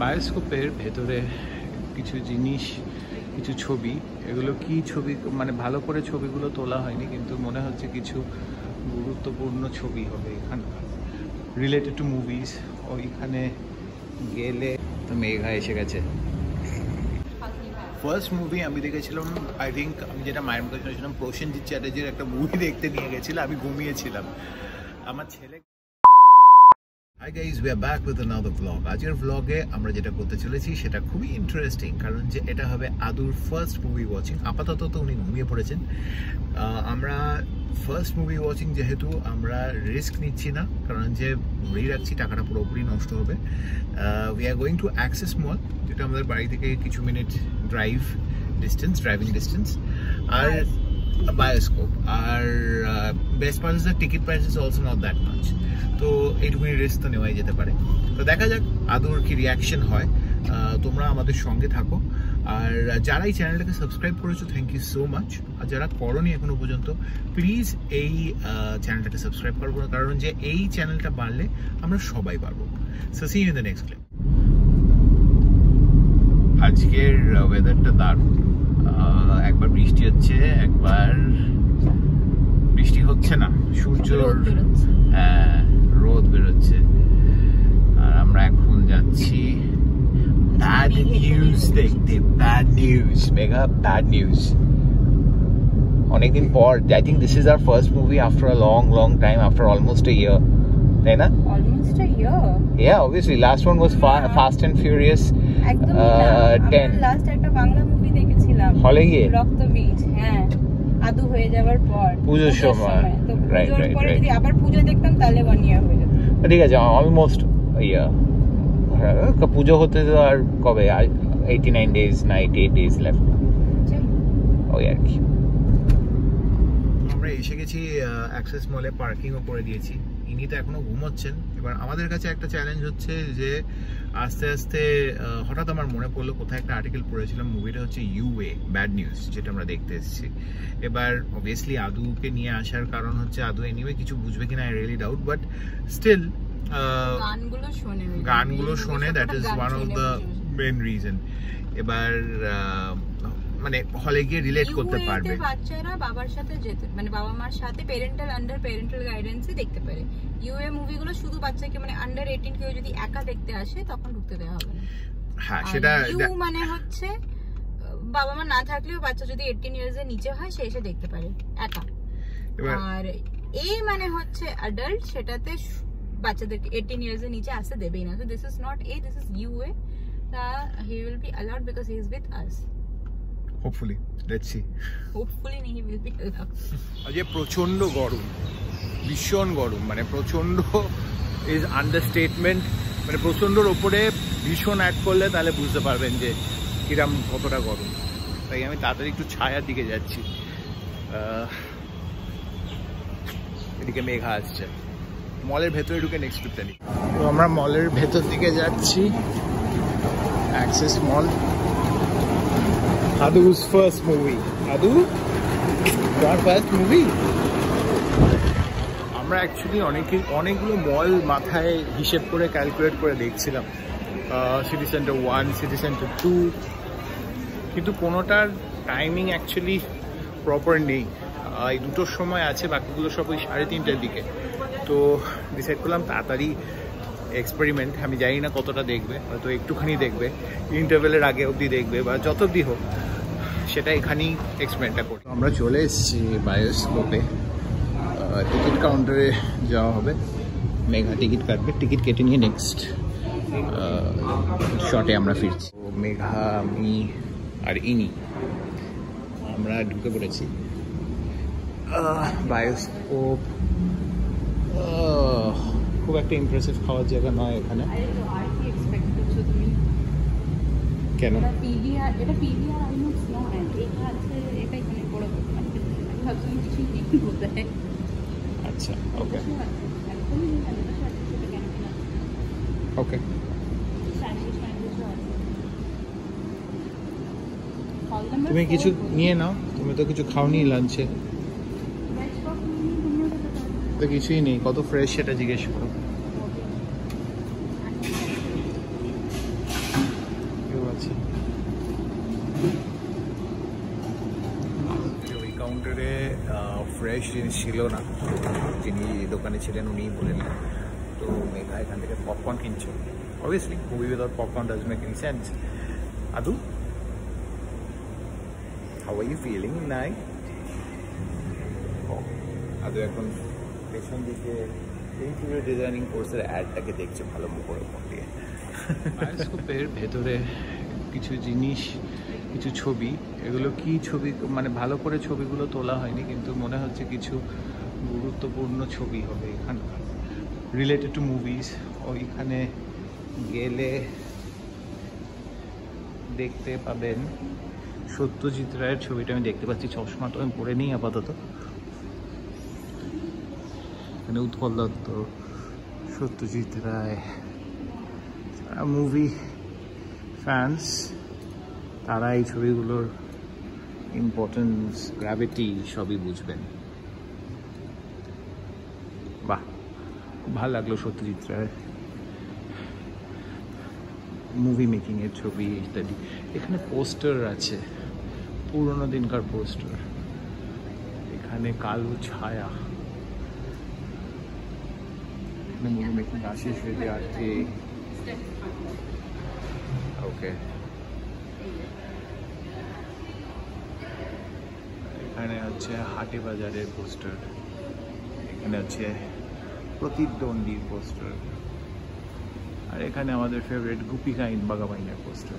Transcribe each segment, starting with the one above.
বায়োস্কোপের ভেতরে কিছু জিনিস, কিছু ছবি, এগুলো কি ছবি মানে ভালো করে ছবিগুলো তোলা হয়নি, কিন্তু মনে হচ্ছে কিছু গুরুত্বপূর্ণ ছবি হবে এখানে রিলেটেড টু মুভিজ। ওইখানে গেলে তো মেঘা এসে গেছে। ফার্স্ট মুভি আমি দেখেছিলাম, আই থিঙ্ক আমি যেটা মায়ের মুখে শুনেছিলাম, প্রসেনজিৎ চ্যাটার্জির একটা মুভি দেখতে নিয়ে গেছিল, আমি ঘুমিয়েছিলাম। আমার ছেলে Hi guys, we are back with another vlog. আজকের vlog-এ আমরা যেটা করতে চলেছি সেটা খুবই ইন্টারেস্টিং, কারণ যে এটা হবে আদুর ফার্স্ট মুভি ওয়াচিং। আপাতত তো উনি ঘুমিয়ে পড়েছেন। আমরা ফার্স্ট মুভি ওয়াচিং যেহেতু আমরা রিস্ক নিচ্ছি না, কারণ যে ধরেই রাখছি টাকাটা পুরোপুরি নষ্ট হবে। We are going to access mall, যেটা আমাদের বাড়ি থেকে কিছু মিনিট ড্রাইভিং ডিস্টেন্স, আর বায়োস্কোপ। আর best part is the ticket price is also not that much, তো এইটুকুনি রিস্ক তো নেওয়াই যেতে পারে। তো দেখা যাক আদুর কি রিয়াকশন হয়। তোমরা আমাদের সঙ্গে থাকো, আর যারা এই চ্যানেলটাকে সাবস্ক্রাইব করেছো থ্যাংক ইউ সো মাচ, আর যারা করোনি এখনো পর্যন্ত প্লিজ এই চ্যানেলটাকে সাবস্ক্রাইব করবো, কারণ যে এই চ্যানেলটা বাড়লে আমরা সবাই পারবো। So see you in the next clip. আজকের ওয়েদারটা দারুণ, একবার বৃষ্টি হচ্ছে, একবার বৃষ্টি হচ্ছে না, সূর্যর হ্যাঁ রোদ বেরোচ্ছে। আর আমরা এখন যাচ্ছি ব্যাড নিউজ দেখতে। Bad news mega, bad news. অনেকদিন পর, I think this is our first movie after a long time, after almost a year, তাই না? Almost a year, yeah, obviously last one was Fast and Furious 10. Last একটা Bangla movie দেখেছিলাম হলে গিয়ে, রক্তবীজ। হ্যাঁ, আদু হয়ে যাওয়ার পর পুজোর সময়। তো পুজোর পরে যদি আবার পুজো দেখতাম তাহলে 1 year হয়ে যেত। ঠিক আছে, অলমোস্ট ইয়ার। পুজো হতে তো আর কবে, 89 days না 88 days লেফট, ওই আর কি। আমরা এসে গেছি অ্যাক্সেস মলে, পার্কিংও করে দিয়েছি। ইনি তো এখনো ঘুমোচ্ছেন। এবার আমাদের কাছে একটা চ্যালেঞ্জ হচ্ছে যে আস্তে আস্তে হঠাৎ আমার মনে পড়লো কোথায় একটা আর্টিকেল পড়েছিলাম, মুভিটা হচ্ছে ইউএ ব্যাড নিউজ, যেটা আমরা দেখতে এসেছি। এবার অবভিয়াসলি আদুকে নিয়ে আসার কারণ হচ্ছে আদু এনিওয়ে কিছু বুঝবে কিনা, I really doubt, but still গানগুলো শোনে, that is one of the main reason. এবার মানে হলে গিয়ে রিলেট করতে পারবে। বাচ্চারা বাবার সাথে যেতে, মানে বাবা মার সাথে প্যারেন্টাল গাইডেন্সে দেখতে পারে। ইউএ মুভিগুলো শুধু বাচ্চাকে, মানে আন্ডার 18 কেউ যদি একা দেখতে আসে তখন ঢুকতে দেওয়া হবে না। হ্যাঁ, সেটা ইউ মানে হচ্ছে বাবা মা না থাকলেও বাচ্চা যদি 18 ইয়ার্স এর নিচে হয় সে এসে দেখতে পারে একা। আর এই মানে হচ্ছে অ্যাডাল্ট, সেটাতে বাচ্চাদেরকে 18 ইয়ার্স এর নিচে আসতে দেবেই না। So this is not a, this is UA. He will be allowed because he is with us. Hopefully, let's see. Hopefully he will be allowed. আজ প্রচন্ড গরম, ভীষণ গরম, মানে প্রচন্ড ইজ আন্ডারস্টেটমেন্ট। মানে প্রচন্ডর ওপরে ভীষণ অ্যাড করলে তাহলে বুঝতে পারবেন যে কিরম কতটা গরম। তাই আমি তাড়াতাড়ি একটু ছায়ার দিকে যাচ্ছি। এদিকে মেঘা আসছে। মলের ভেতরে ঢুকে নেক্সট ট্রিপটা নিই। তো আমরা মলের ভেতর দিকে যাচ্ছি, access mall. Adu's first movie. Adu, your first movie? আমরা অ্যাকচুয়ালি অনেকগুলো মল মাথায় হিসেব করে ক্যালকুলেট করে দেখছিলাম, সিটি সেন্টার 1, সিটি সেন্টার 2, কিন্তু কোনোটার টাইমিং অ্যাকচুয়ালি প্রপার নেই। এই দুটোর সময় আছে, বাকিগুলো সব ওই 3:30টার দিকে। তো ডিসাইড করলাম তাড়াতাড়ি এক্সপেরিমেন্ট, আমি জানি না কতটা দেখবে, হয়তো একটুখানি দেখবে, ইন্টারভেলের আগে অবধি দেখবে বা যত অবধি হোক, সেটা এখানেই এক্সপেরিমেন্টটা করি। আমরা চলে এসেছি বায়োস্কোপে, টিকিট কাউন্টারে যাওয়া হবে। মেঘা টিকিট কাটবে, টিকিট কেটে নিয়ে নেক্সট শটে আমরা ফিরছি। মেঘা, আমি আর ইনি আমরা ঢুকে পড়েছি বায়োস্কোপ। খুব একটা ইমপ্রেসিভ খাওয়ার জায়গা নয় এখানে। কেন? আচ্ছা, ওকে ওকে। তুমি কিছু নিয়ে নাও, তুমি তো কিছু খাওনি লাঞ্চে। তো কিছুই নেই, কত ফ্রেশ সেটা জিজ্ঞেস করো। ফ্রেশ জিনিস ছিল না, যিনি দোকানে ছিলেন উনিই বলেন। তো মেঘা এখান থেকে পপকর্ন কিনছে। Obviously movie without popcorn doesn't make any sense. Adu, how are you feeling নাই? আদু এখন পেছন দিকে ইন্টেরিয়র ডিজাইনিং কোর্সের অ্যাডটাকে দেখছে ভালো করে ফোন দিয়ে। বায়োস্কোপের ভেতরে কিছু জিনিস, কিছু ছবি, এগুলো কি ছবি মানে ভালো করে ছবিগুলো তোলা হয়নি, কিন্তু মনে হচ্ছে কিছু গুরুত্বপূর্ণ ছবি হবে এখানে রিলেটেড টু মুভিজ। ওইখানে গেলে দেখতে পাবেন সত্যজিৎ রায়ের ছবিটা আমি দেখতে পাচ্ছি। চশমাটা আমি পরে নিই আপাতত। এখানে উৎপল দত্ত, সত্যজিৎ রায়, মুভি ফ্যান্স, তারা এই ছবিগুলোর ইম্পর্টেন্স, গ্র্যাভিটি সবই বুঝবেন। বাহ, খুব ভালো লাগলো সত্যজিৎ রায়ের মুভি মেকিংয়ের ছবি ইত্যাদি। এখানে পোস্টার আছে, পুরোনো দিনকার পোস্টার। এখানে কালো ছায়া, মুভি মেকিং আশিস বিদ্যার্থী। ওকে, এখানে হচ্ছে হাটে বাজারের পোস্টার, এখানে হচ্ছে প্রতিদ্বন্দ্বীর পোস্টার, আর এখানে আমাদের ফেভারিট গুপিকা ইন বাগাবাইনের পোস্টার।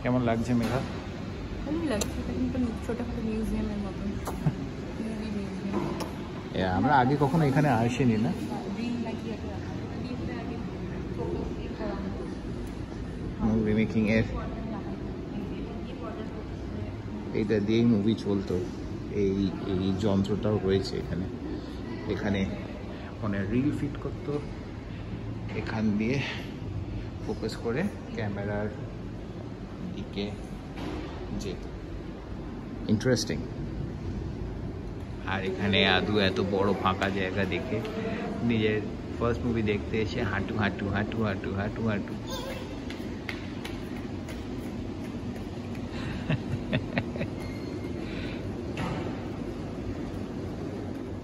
কেমন লাগছে মেঘা? আমরা আগে কখনো এখানে আসিনি না? মুভি মেকিং এর এইটা দিয়েই মুভি চলতো। এই এই যন্ত্রটাও রয়েছে এখানে। এখানে মানে রিল ফিট করতো, এখান দিয়ে ফোকাস করে ক্যামেরার দিকে যেত। ইন্টারেস্টিং। আর এখানে আদু এত বড় ফাঁকা জায়গা দেখে নিজের ফার্স্ট মুভি দেখতে এসে হাঁটু হাঁটু হাঁটু হাঁটু হাঁটু হাঁটু।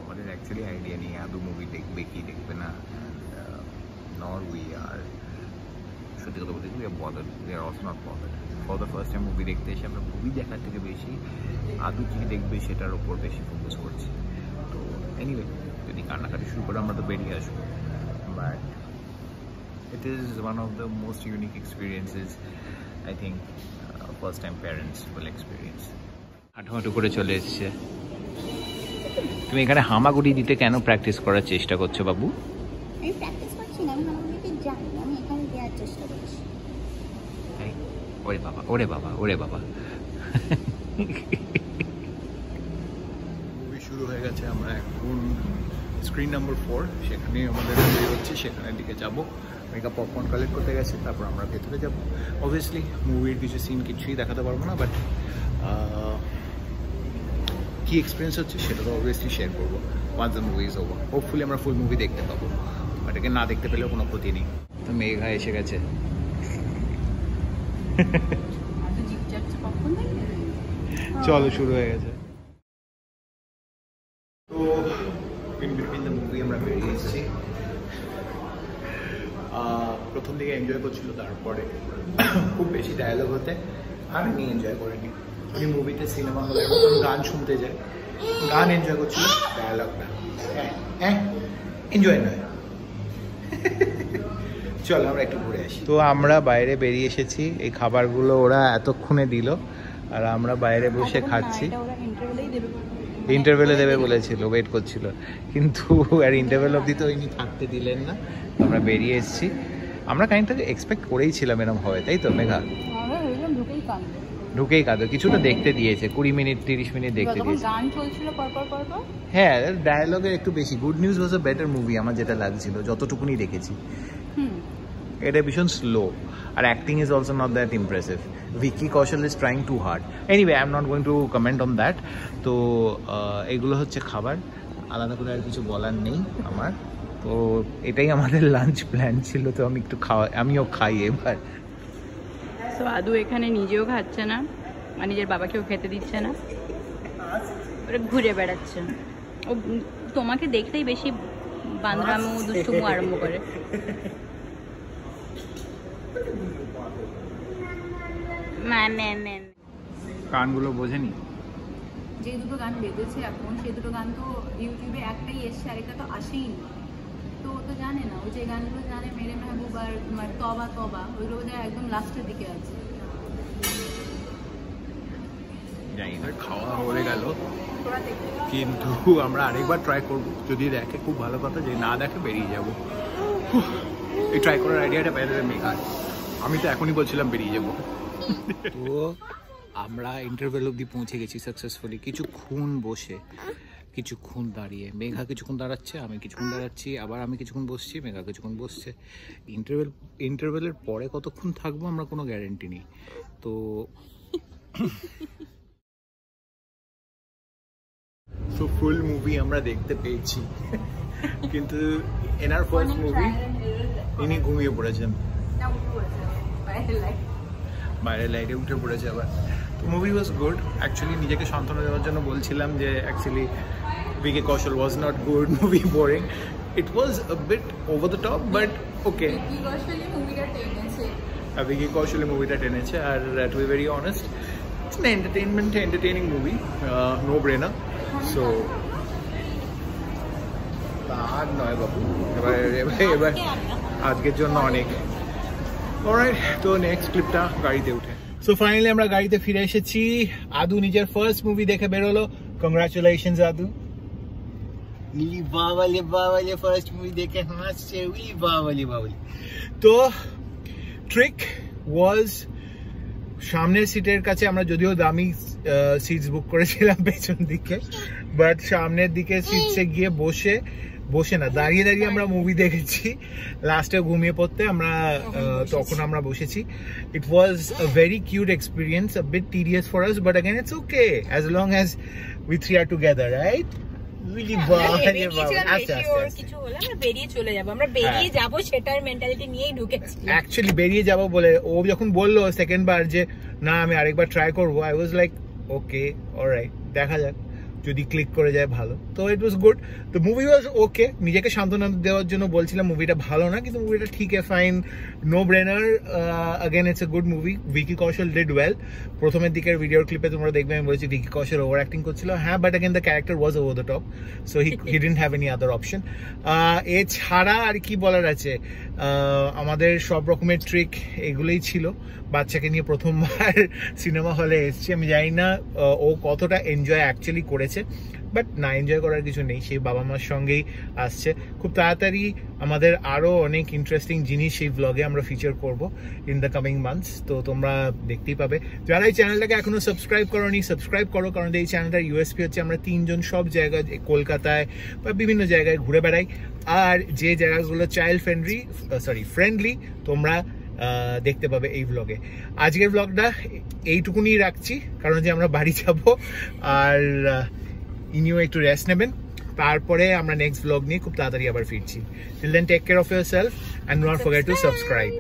আমাদের অ্যাকচুয়ালি আইডিয়া নেই আদু মুভি দেখবে কি দেখবে না। নর উই আর, সত্যি কথা বলতে, we are bothered, we are also not bothered. For the first time movie দেখতে এসে আমরা মুভি দেখার থেকে বেশি আদু কি দেখবে সেটার ওপর বেশি ফোকাস করছি। তো এনিওয়ে, যদি কান্নাকাটি শুরু করে আমরা তো বেরিয়ে আসবো, but it is one of the most unique experiences I think first time parents will experience. হাঁটু করে চলে এসেছে। তুমি এখানে হামাগুড়ি দিতে কেন প্র্যাকটিস করার চেষ্টা করছো বাবু? আমি প্র্যাকটিস করছি না, আমি হামাগুড়িতে জানি, আমি এখানে দেওয়ার চেষ্টা করছি। ওরে বাবা, ওরে বাবা, ওরে বাবা। মুভি শুরু হয়ে গেছে। আমরা এখন স্ক্রিন নাম্বার 4, সেখানে আমাদের মুভি হচ্ছে, সেখানের দিকে যাবো। মেকআপ পপকর্ন কালেক্ট করতে গেছে, তারপর আমরা ভেতরে যাবো। অবভিয়াসলি মুভির কিছু সিন কিছুই দেখাতে পারবো না, বাট কি এক্সপিরিয়েন্স হচ্ছে সেটা তো অবভিয়াসলি শেয়ার করবো once the movie is over. Hopefully আমরা ফুল মুভি দেখতে পাবো, বাট একে না দেখতে পেলেও কোনো ক্ষতি নেই। তো মেঘা এসে গেছে। চলো, শুরু হয়ে গেছে। তো ইন বিটুইন দ্য মুভি আমরা বেরিয়ে এসেছি। প্রথম দিকে এনজয় করছিল, তারপরে খুব বেশি ডায়ালগ হতে আর আমি এনজয় করিনি। উনি মুভিতে সিনেমা হলে মতন গান শুনতে যায়, গান এনজয় করছিল, ডায়ালগ না। হ্যাঁ, এনজয় নয়। চলো আমরা একটু ঘুরে আসি। তো আমরা বাইরে বেরিয়ে এসেছি। এই খাবারগুলো ওরা এতক্ষণে দিল, আর আমরা বাইরে বসে খাচ্ছি। ইন্টারভেলে দেবে বলেছিল, ওয়েট করছিল, কিন্তু আর ইন্টারভেল অবধি তো ইনি থাকতে দিলেন না। আমরা বেরিয়ে এসেছি। আমরা কাইন্ড থেকে এক্সপেক্ট করেই ছিলাম এরকম হবে, তাই তো মেঘা? ঢুকেই কাঁদো। কিছুটা দেখতে দিয়েছে, 20 মিনিট 30 মিনিট দেখতে দিয়েছে। হ্যাঁ, ডায়ালগের একটু বেশি। Good news was a better movie আমার যেটা লাগছিল, যতটুকুনি দেখেছি। এটা ভীষণ স্লো, আর acting is also not that impressive. Vicky Kaushal is trying too hard. Anyway, I am not going to comment on that. তো এগুলো হচ্ছে খাবার, আলাদা করে আর কিছু বলার নেই আমার। তো এটাই আমাদের লাঞ্চ প্ল্যান ছিল। তো আমি একটু আমিও খাই এবার। তো আদু এখানে নিজেও খাচ্ছে না, আর নিজের বাবাকেও খেতে দিচ্ছে না। ওরা ঘুরে বেড়াচ্ছে। ও তোমাকে দেখলেই বেশি বান্দরামো দুষ্টুমো আরম্ভ করে। গানগুলো বোঝেনি, যে দুটো গান বেঁধেছে এখন সেই দুটো গান তো ইউটিউবে একটাই এসছে, আরেকটা তো আসেই নি। তো ও তো জানে না, ওই যে গানগুলো জানে মেরে মেহবুব আর তবা তবা, ওইগুলো বোধহয় একদম লাস্টের দিকে আছে। জানি না খাওয়া হয়ে গেল, কিন্তু আমরা আরেকবার ট্রাই করবো। যদি দেখে খুব ভালো কথা, যদি না দেখে বেরিয়ে যাবো। এই ট্রাই করার আইডিয়াটা পেয়ে দেবে মেঘা। আমি তো এখনই বলছিলাম বেরিয়ে যাবো। তো আমরা ইন্টারভেল অবধি পৌঁছে গেছি সাকসেসফুলি। কিছুক্ষণ দাঁড়িয়ে, মেঘা কিছুক্ষণ দাঁড়াচ্ছে, আমি কিছুক্ষণ দাঁড়াচ্ছি, আবার আমি কিছুক্ষণ বসছি, মেঘা কিছুক্ষণ বসছে। ইন্টারভেলের পরে কতক্ষণ থাকবো আমরা কোনো গ্যারেন্টি নেই। তো ফুল মুভি আমরা দেখতে পেয়েছি, কিন্তু এনার ফার্স্ট মুভি, ইনি ঘুমিয়ে পড়েছেন, বাইরের লাইটে উঠে পড়েছে আবার। তো মুভি ওয়াজ গুড অ্যাকচুয়ালি। নিজেকে সান্ত্বনা দেওয়ার জন্য বলছিলাম যে actually Vicky Kaushal was not good, movie boring, it was a bit over the top, but okay. Vicky Kaushal মুভিটা টেনেছে। আর to be very honest, it's an entertaining movie, no brainer. So আর নয় বাবু, এবার আজকের জন্য অনেক। অলরাইট, তো নেক্সট ক্লিপটা গাড়িতে উঠে। সো ফাইনালি আমরা গাড়িতে ফিরে এসেছি। আদু নিজের ফার্স্ট মুভি দেখে বেরোলো। কংগ্রাচুলেশনস আদু। বাবালে ফার্স্ট মুভি দেখে হাসছে, বাবালে। তো ট্রিক ওয়াজ, সামনের সিটের কাছে আমরা যদিও দামি সিটস বুক করেছিলাম পেছন দিকে, বাট সামনের দিকে সিটসে গিয়ে বসে না, দাঁড়িয়ে আমরা মুভি দেখেছি। লাস্টে ঘুমিয়ে পড়তে আমরা তখন আমরা বসেছি। It was a very cute experience, a bit tedious for us, but again it's okay as long as we three are together, right? Actually বেরিয়ে যাবো বলে ও যখন বললো সেকেন্ড বার যে না আমি আরেকবার ট্রাই করবো, I was like okay alright, দেখা যাক, যদি ক্লিক করে যায় ভালো। তো ইট ওয়াজ গুড, তো মুভি ওয়াজ ওকে। নিজেকে সান্ত্বনা দেওয়ার জন্য বলছিলাম মুভিটা ভালো না, কিন্তু মুভিটা ঠিক fine, no brainer. Again it's a good movie. Vicky Kaushal did well. প্রথমের দিকের ভিডিওর ক্লিপে তোমরা দেখবে আমি বলেছি ভিকি কৌশল ওভার অ্যাক্টিং করছিল, হ্যাঁ, but again the character was over the top, so he didn't have any other option. এছাড়া আর কি বলার আছে, আমাদের সব রকমের ট্রিক এগুলোই ছিল। বাচ্চাকে নিয়ে প্রথমবার সিনেমা হলে এসেছি, আমি জানি না ও কতটা এনজয় অ্যাকচুয়ালি করেছে, বাট না এনজয় করার কিছু নেই, সেই বাবা মার সঙ্গেই আসছে। খুব তাড়াতাড়ি আমাদের আরও অনেক ইন্টারেস্টিং জিনিস সেই ব্লগে আমরা ফিচার করব ইন দ্য কামিং মান্থস, তো তোমরা দেখতেই পাবে। যারা এই চ্যানেলটাকে এখনো সাবস্ক্রাইব করোনি, সাবস্ক্রাইব করো, কারণ এই চ্যানেলটার ইউএসপি হচ্ছে আমরা তিনজন সব জায়গায়, কলকাতায় বা বিভিন্ন জায়গায় ঘুরে বেড়াই, আর যে জায়গাগুলো চাইল্ড ফ্রেন্ডলি তোমরা দেখতে পাবে এই ব্লগে। আজকের ব্লগটা এইটুকুনি রাখছি, কারণ যে আমরা বাড়ি যাব, আর ইনিও একটু রেস্ট নেবেন, তারপরে আমরা নেক্সট ব্লগ নিয়ে খুব তাড়াতাড়ি আবার ফিরছি। Till then take care of yourself and don't forget to subscribe.